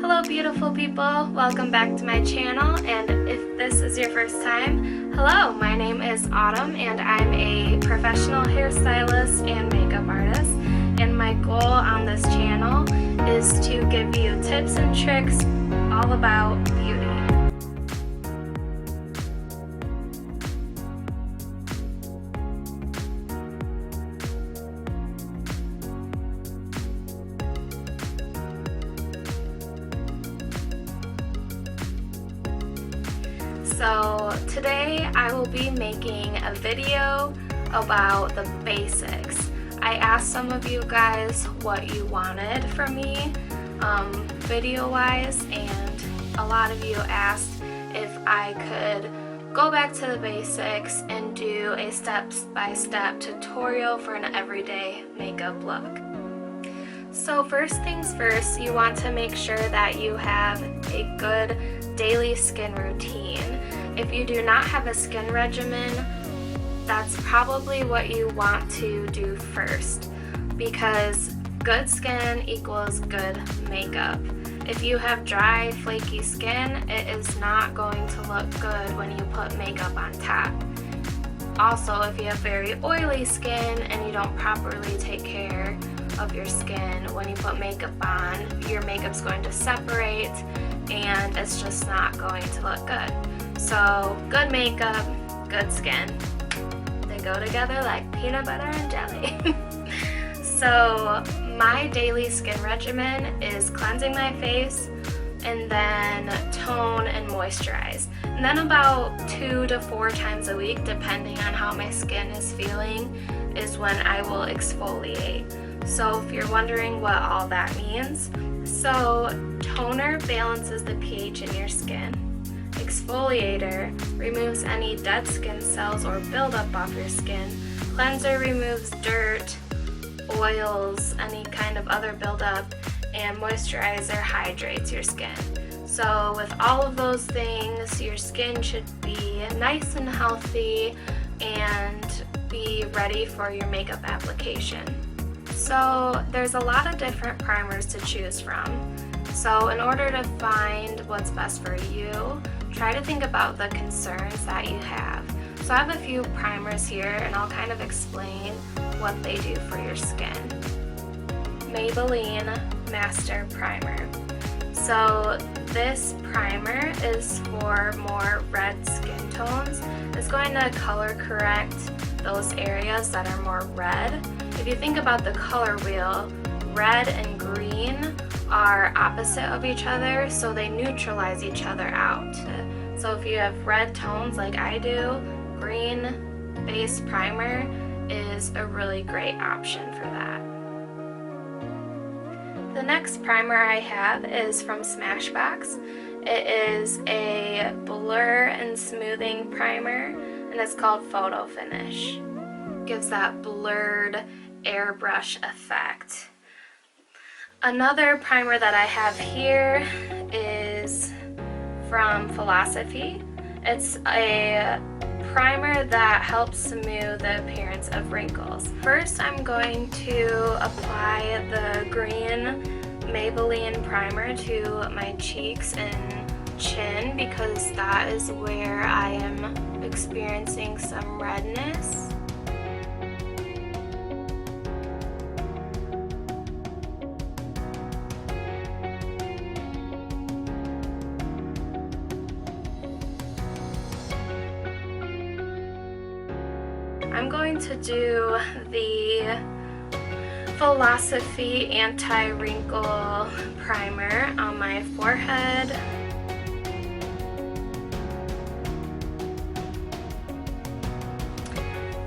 Hello beautiful people, welcome back to my channel, and if this is your first time, hello, my name is Autumn and I'm a professional hairstylist and makeup artist, and my goal on this channel is to give you tips and tricks all about beauty. So today I will be making a video about the basics. I asked some of you guys what you wanted from me video wise, and a lot of you asked if I could go back to the basics and do a step-by-step tutorial for an everyday makeup look. So first things first, you want to make sure that you have a good daily skin routine. If you do not have a skin regimen, that's probably what you want to do first, because good skin equals good makeup. If you have dry, flaky skin, it is not going to look good when you put makeup on top. Also, if you have very oily skin and you don't properly take care of your skin, when you put makeup on, your makeup's going to separate and it's just not going to look good. So good makeup, good skin. They go together like peanut butter and jelly. So my daily skin regimen is cleansing my face and then tone and moisturize. And then about 2 to 4 times a week, depending on how my skin is feeling, is when I will exfoliate. So if you're wondering what all that means, so toner balances the pH in your skin. Exfoliator removes any dead skin cells or buildup off your skin. Cleanser removes dirt, oils, any kind of other buildup, and moisturizer hydrates your skin. So with all of those things, your skin should be nice and healthy and be ready for your makeup application. So there's a lot of different primers to choose from. So in order to find what's best for you, try to think about the concerns that you have. So I have a few primers here and I'll kind of explain what they do for your skin. Maybelline Master Primer. So this primer is for more red skin tones. It's going to color correct those areas that are more red. If you think about the color wheel, red and green are opposite of each other, so they neutralize each other out. So if you have red tones like I do, green base primer is a really great option for that. The next primer I have is from Smashbox. It is a blur and smoothing primer, and it's called Photo Finish. Gives that blurred airbrush effect. Another primer that I have here is from Philosophy. It's a primer that helps smooth the appearance of wrinkles. First, I'm going to apply the green Maybelline primer to my cheeks and chin because that is where I am experiencing some redness. I'm going to do the Philosophy Anti-Wrinkle Primer on my forehead.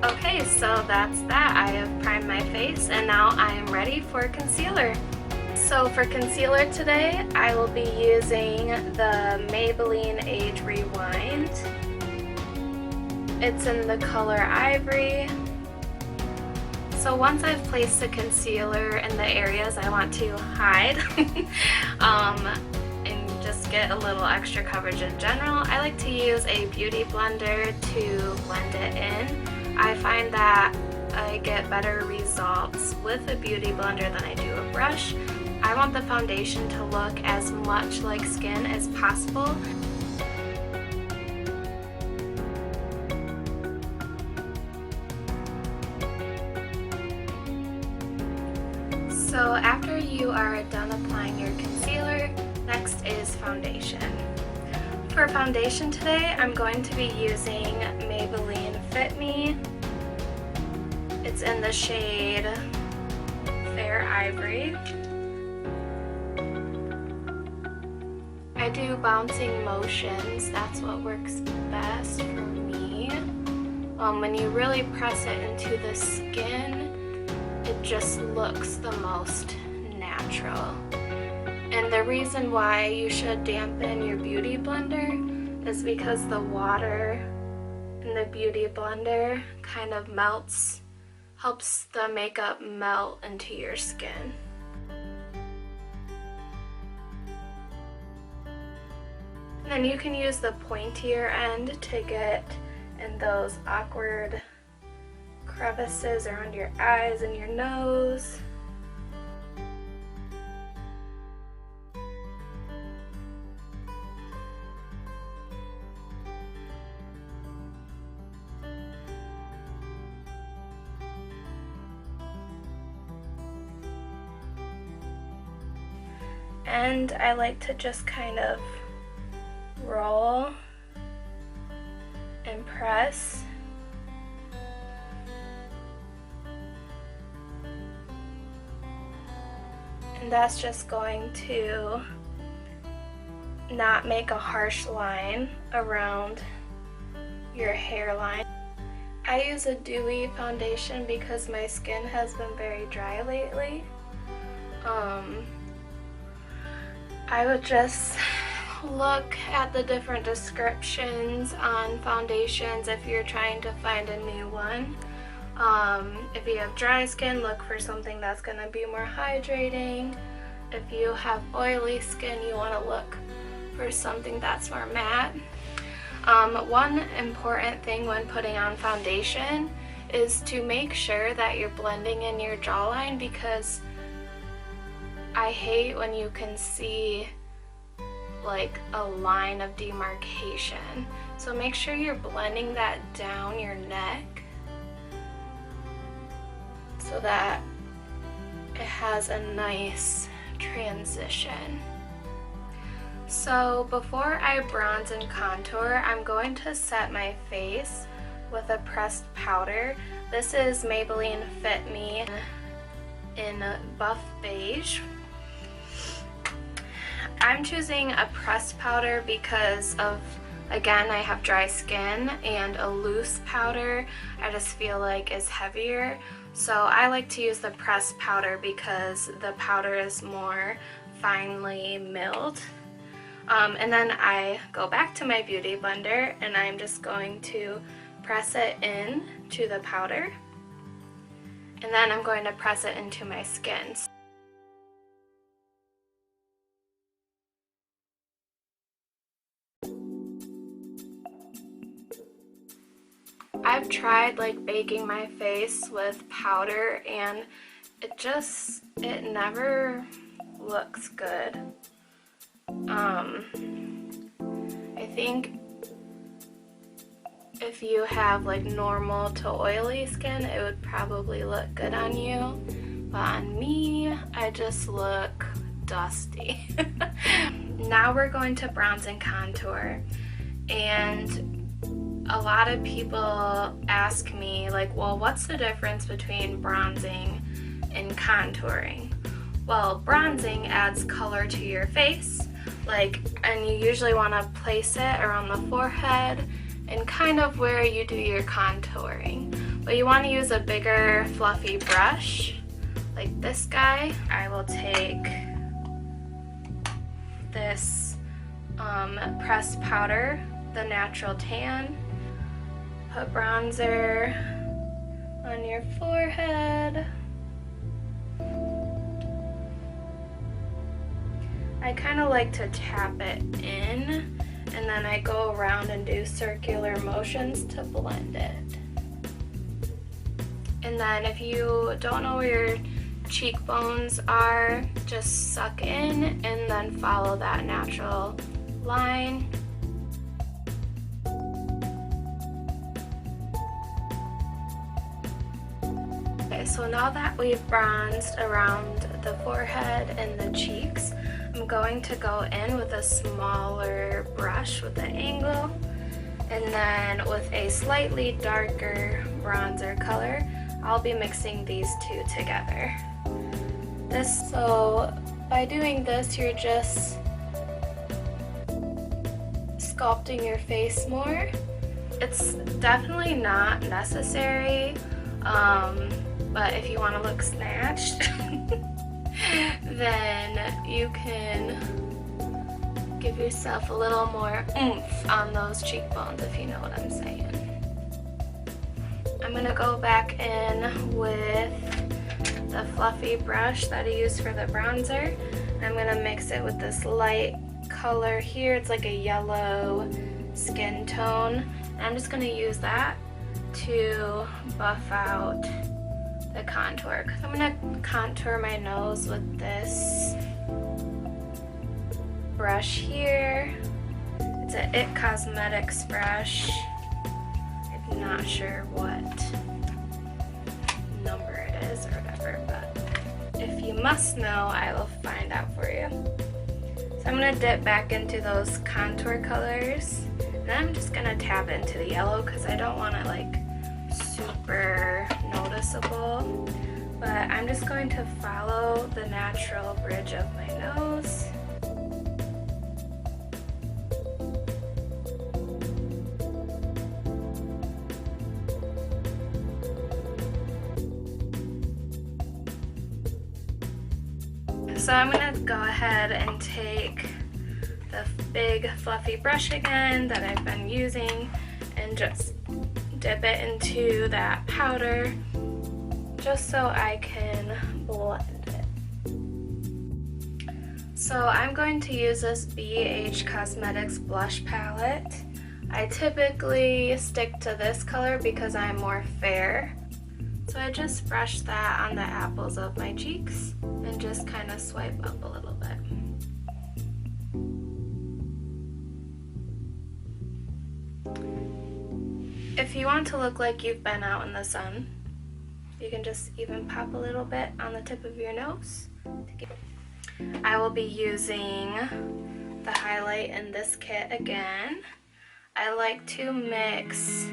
Okay, so that's that. I have primed my face and now I am ready for concealer. So for concealer today, I will be using the Maybelline Age Rewind. It's in the color Ivory. So once I've placed the concealer in the areas I want to hide and just get a little extra coverage in general, I like to use a beauty blender to blend it in. I find that I get better results with a beauty blender than I do a brush. I want the foundation to look as much like skin as possible. So after you are done applying your concealer, next is foundation. For foundation today, I'm going to be using Maybelline Fit Me. It's in the shade Fair Ivory. I do bouncing motions, that's what works best for me. When you really press it into the skin, it just looks the most natural. And the reason why you should dampen your beauty blender is because the water in the beauty blender kind of melts, helps the makeup melt into your skin. And then you can use the pointier end to get in those awkward crevices around your eyes and your nose. And I like to just kind of roll and press. And that's just going to not make a harsh line around your hairline. I use a dewy foundation because my skin has been very dry lately. I would just look at the different descriptions on foundations if you're trying to find a new one. If you have dry skin, look for something that's going to be more hydrating. If you have oily skin, you want to look for something that's more matte. One important thing when putting on foundation is to make sure that you're blending in your jawline, because I hate when you can see like a line of demarcation. So make sure you're blending that down your neck so that it has a nice transition. So before I bronze and contour, I'm going to set my face with a pressed powder. This is Maybelline Fit Me in Buff Beige. I'm choosing a pressed powder because of, again, I have dry skin, and a loose powder I just feel like is heavier. So I like to use the pressed powder because the powder is more finely milled. And then I go back to my beauty blender and I'm just going to press it in to the powder. And then I'm going to press it into my skin. I've tried like baking my face with powder and it never looks good. I think if you have like normal to oily skin, it would probably look good on you, but on me, I just look dusty. Now we're going to bronze and contour, and a lot of people ask me like, well, what's the difference between bronzing and contouring? Well, bronzing adds color to your face, and you usually want to place it around the forehead and kind of where you do your contouring. But you want to use a bigger fluffy brush like this guy. I will take this pressed powder, the Natural Tan, put bronzer on your forehead. I kind of like to tap it in, and then I go around and do circular motions to blend it. And then if you don't know where your cheekbones are. Just suck in and then follow that natural line. Okay, so now that we've bronzed around the forehead and the cheeks, I'm going to go in with a smaller brush with an angle, and then with a slightly darker bronzer color, I'll be mixing these two together. So by doing this, you're just sculpting your face more. It's definitely not necessary, but if you want to look snatched, then you can give yourself a little more oomph on those cheekbones, if you know what I'm saying. I'm gonna go back in with the fluffy brush that I used for the bronzer. I'm gonna mix it with this light color here. It's like a yellow skin tone. I'm just gonna use that to buff out the contour. I'm gonna contour my nose with this brush here. It's an IT Cosmetics brush. I'm not sure what number it is or whatever, but if you must know, I will find out for you. So I'm gonna dip back into those contour colors, and then I'm just gonna tap into the yellow because I don't want it like super noticeable, but I'm just going to follow the natural bridge of my nose. So I'm gonna go ahead and take the big fluffy brush again that I've been using and just dip it into that powder just so I can blend it. So I'm going to use this BH Cosmetics blush palette. I typically stick to this color because I'm more fair. So I just brush that on the apples of my cheeks and just kind of swipe up a little bit. If you want to look like you've been out in the sun, you can just even pop a little bit on the tip of your nose. I will be using the highlight in this kit again. I like to mix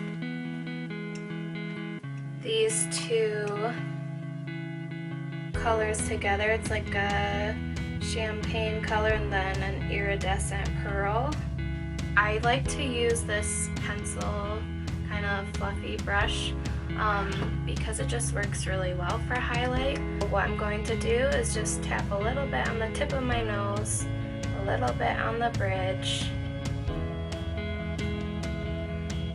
these two colors together. It's like a champagne color and then an iridescent pearl. I like to use this pencil kind of fluffy brush because it just works really well for highlight. What I'm going to do is just tap a little bit on the tip of my nose, a little bit on the bridge,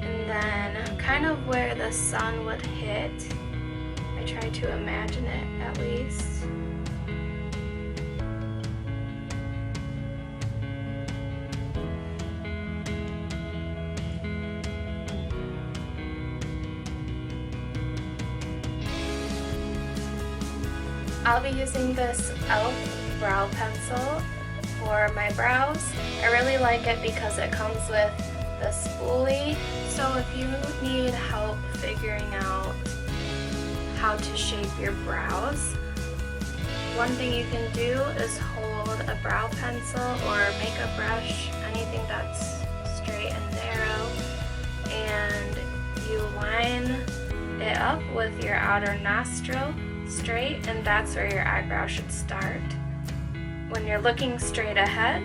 and then kind of where the sun would hit. I try to imagine it at least. I'll be using this e.l.f. brow pencil for my brows. I really like it because it comes with the spoolie. So if you need help figuring out how to shape your brows, one thing you can do is hold a brow pencil or makeup brush, anything that's straight and narrow, and you line it up with your outer nostril straight, and that's where your eyebrow should start. When you're looking straight ahead,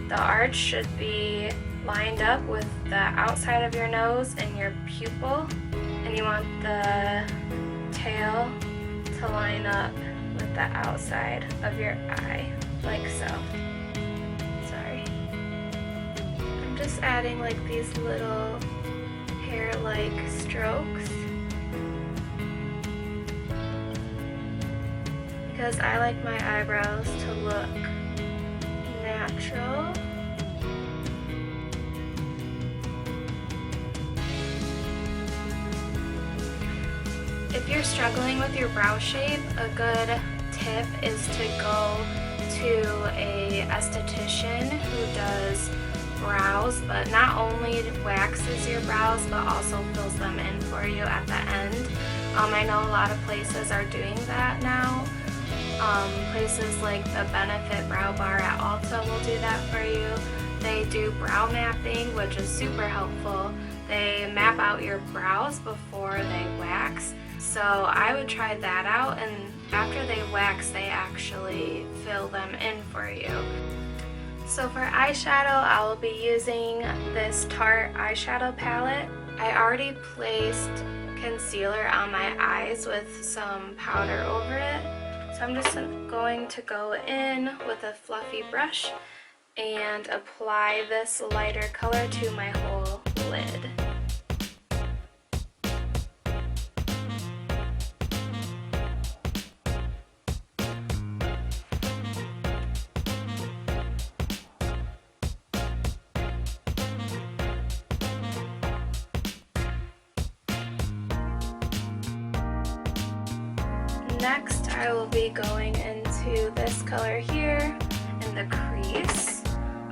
the arch should be lined up with the outside of your nose and your pupil, and you want the tail to line up with the outside of your eye, like so. Sorry. I'm just adding like these little hair-like strokes because I like my eyebrows to look natural. If you're struggling with your brow shape, a good tip is to go to a esthetician who does brows, but not only waxes your brows but also fills them in for you at the end. I know a lot of places are doing that now. Places like the Benefit Brow Bar at Ulta will do that for you. They do brow mapping, which is super helpful. They map out your brows before they wax. So I would try that out, and after they wax, they actually fill them in for you. So for eyeshadow, I will be using this Tarte eyeshadow palette. I already placed concealer on my eyes with some powder over it. So I'm just going to go in with a fluffy brush and apply this lighter color to my whole lid. Next, I will be going into this color here in the crease.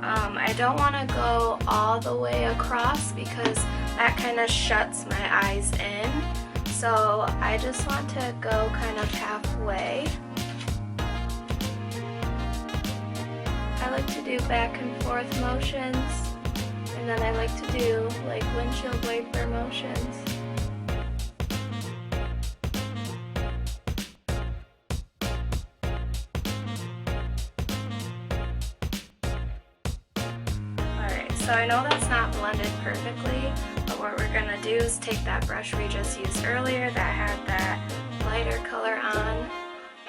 I don't want to go all the way across because that kind of shuts my eyes in. So I just want to go kind of halfway. I like to do back and forth motions, and then I like to do like windshield wiper motions. So I know that's not blended perfectly, but what we're going to do is take that brush we just used earlier that had that lighter color on,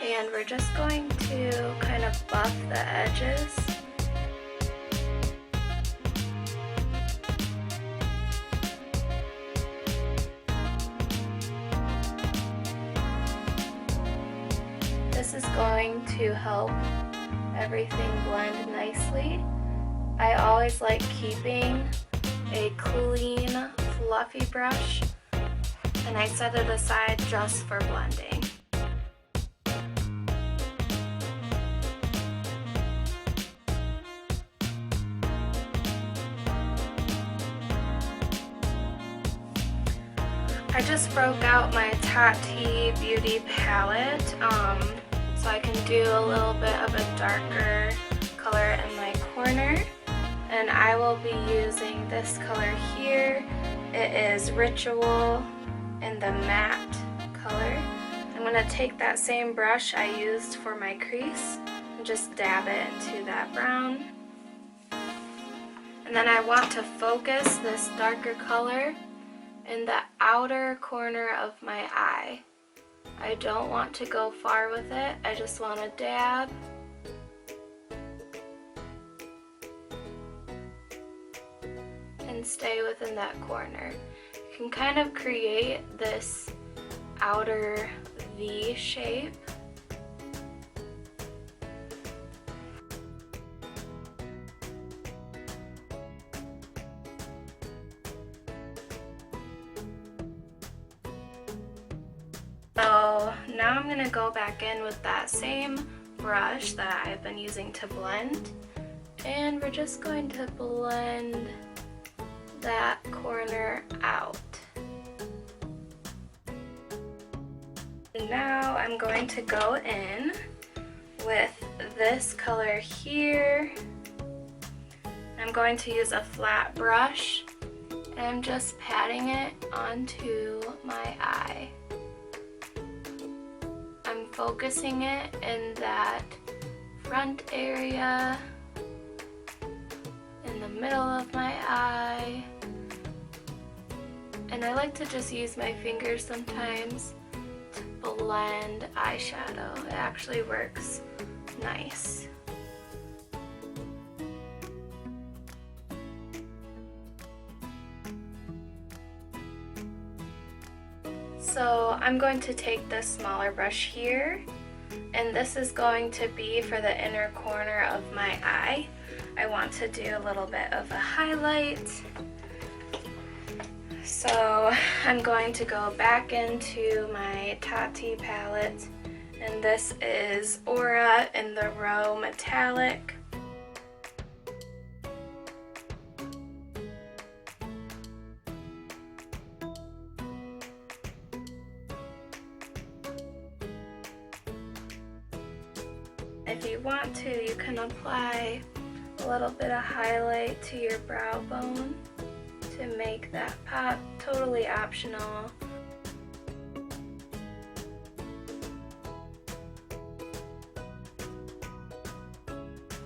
and we're just going to kind of buff the edges. This is going to help everything blend nicely. I always like keeping a clean, fluffy brush, and I set it aside just for blending. I just broke out my Tati Beauty palette, so I can do a little bit of a darker color in my corner. And I will be using this color here. It is Ritual in the matte color. I'm going to take that same brush I used for my crease and just dab it into that brown. And then I want to focus this darker color in the outer corner of my eye. I don't want to go far with it. I just want to dab. And stay within that corner. You can kind of create this outer V shape. So now I'm going to go back in with that same brush that I've been using to blend, and we're just going to blend that corner out. Now I'm going to go in with this color here. I'm going to use a flat brush, and I'm just patting it onto my eye. I'm focusing it in that front area, in the middle of my eye, and I like to just use my fingers sometimes to blend eyeshadow. It actually works nice. So I'm going to take this smaller brush here, and this is going to be for the inner corner of my eye. I want to do a little bit of a highlight. So I'm going to go back into my Tati palette, and And this is Aura in the Row Metallic. If you want to, you can apply a little bit of highlight to your brow bone to make that pop. Totally optional.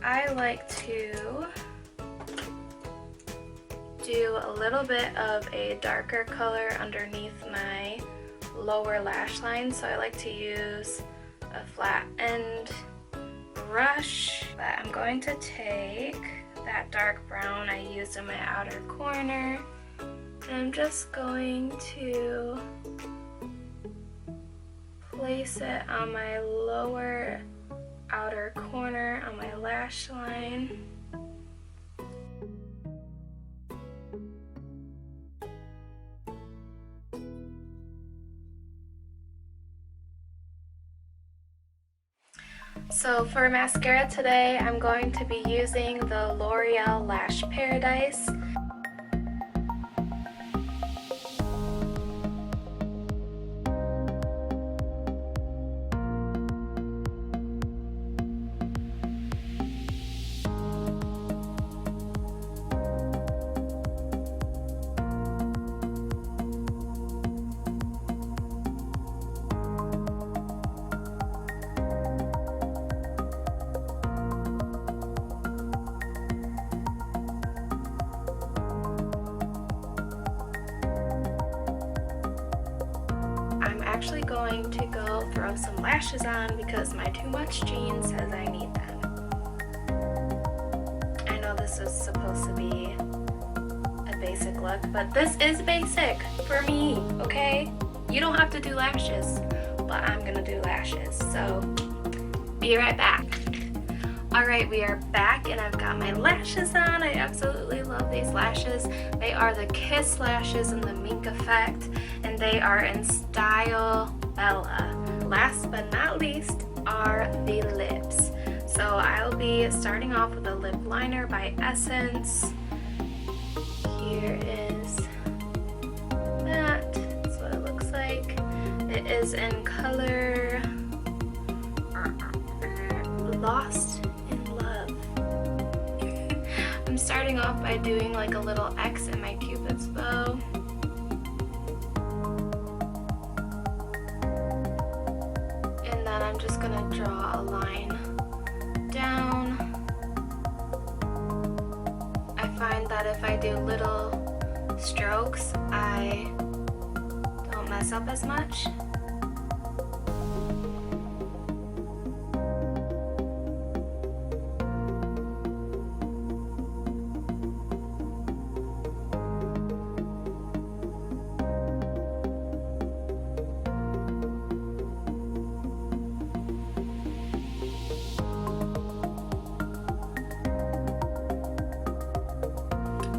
I like to do a little bit of a darker color underneath my lower lash line, so I like to use a flat end brush. But I'm going to take that dark brown I used in my outer corner, and I'm just going to place it on my lower outer corner on my lash line. So for mascara today, I'm going to be using the L'Oreal Lash Paradise. Actually going to go throw some lashes on because my Too Much jean says I need them. I know this is supposed to be a basic look, but this is basic for me, okay? You don't have to do lashes, but I'm gonna do lashes, so be right back. Alright, we are back and I've got my lashes on. I absolutely love these lashes. They are the Kiss lashes in the Mink Effect, and they are in Style Bella. Last but not least are the lips. So I'll be starting off with a lip liner by Essence. Here is that. That's what it looks like. It is in color Lost in Love. I'm starting off by doing like a little X in my Cupid's bow. And then I'm just gonna draw a line down. I find that if I do little strokes, I don't mess up as much.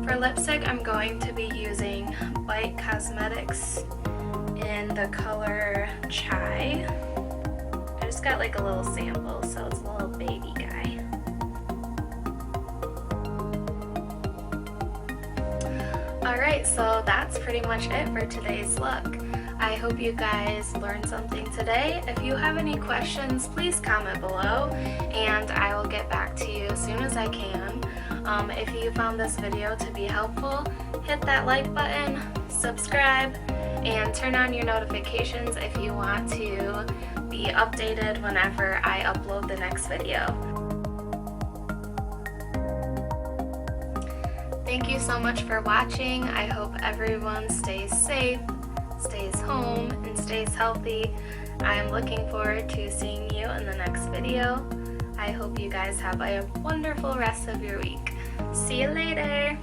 For lipstick, I'm going to be using Bite Cosmetics in the color Chai. I just got like a little sample, so it's a little baby guy. Alright, so that's pretty much it for today's look. I hope you guys learned something today. If you have any questions, please comment below and I will get back to you as soon as I can. If you found this video to be helpful, hit that like button, subscribe, and turn on your notifications if you want to be updated whenever I upload the next video. Thank you so much for watching. I hope everyone stays safe, stays home, and stays healthy. I am looking forward to seeing you in the next video. I hope you guys have a wonderful rest of your week. See you later!